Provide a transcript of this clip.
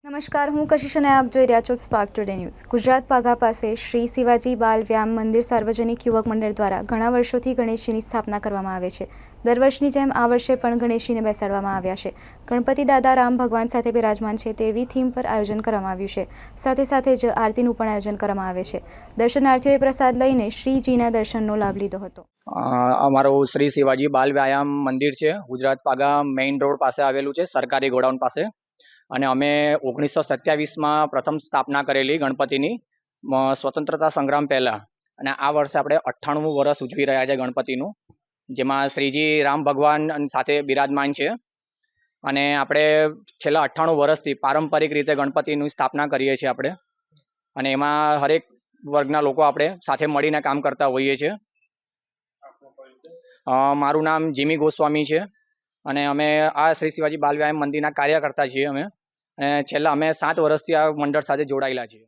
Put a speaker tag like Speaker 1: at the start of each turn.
Speaker 1: નમસ્કાર, હું કશિશ અને આપ જોઈ રહ્યા છો સ્પાર્ક ટુડે ન્યૂઝ। ગુજરાત પાઘા પાસે શ્રી શિવાજી બાલ વ્યાયામ મંદિર સાર્વજનિક યુવક મંડળ દ્વારા ઘણા વર્ષોથી ગણેશજીની સ્થાપના કરવામાં આવે છે। દર વર્ષની જેમ આ વર્ષે પણ ગણેશજીને બેસાડવામાં આવ્યા છે। ગણપતિ દાદા રામ ભગવાન સાથે બિરાજમાન છે તેવી થીમ પર આયોજન કરવામાં આવ્યું છે। સાથે સાથે જ આરતીનું પણ આયોજન કરવામાં આવે છે। દર્શનાર્થીઓએ પ્રસાદ લઈને શ્રીજીના દર્શનનો લાભ લીધો હતો।
Speaker 2: અમારું શ્રી શિવાજી બાલ વ્યાયામ મંદિર છે ગુજરાત પાઘા મેઇન રોડ પાસે આવેલું છે, સરકારી ગોડાઉન પાસે। અને અમે 1927માં પ્રથમ સ્થાપના કરેલી ગણપતિની સ્વતંત્રતા સંગ્રામ પહેલાં। અને આ વર્ષે આપણે 98મું વર્ષ ઉજવી રહ્યા છે ગણપતિનું, જેમાં શ્રીજી રામ ભગવાન સાથે બિરાજમાન છે। અને આપણે છેલ્લા 98 વર્ષથી પારંપરિક રીતે ગણપતિની સ્થાપના કરીએ છીએ આપણે। અને એમાં હરેક વર્ગના લોકો આપણે સાથે મળીને કામ કરતા હોઈએ છીએ। મારું નામ જીમી ગોસ્વામી છે અને અમે આ શ્રી શિવાજી બાલ વ્યાયામ મંદિરના કાર્યકર્તા છીએ અમે। અને છેલ્લા અમે 7 વર્ષથી આ મંડળ સાથે જોડાયેલા છીએ।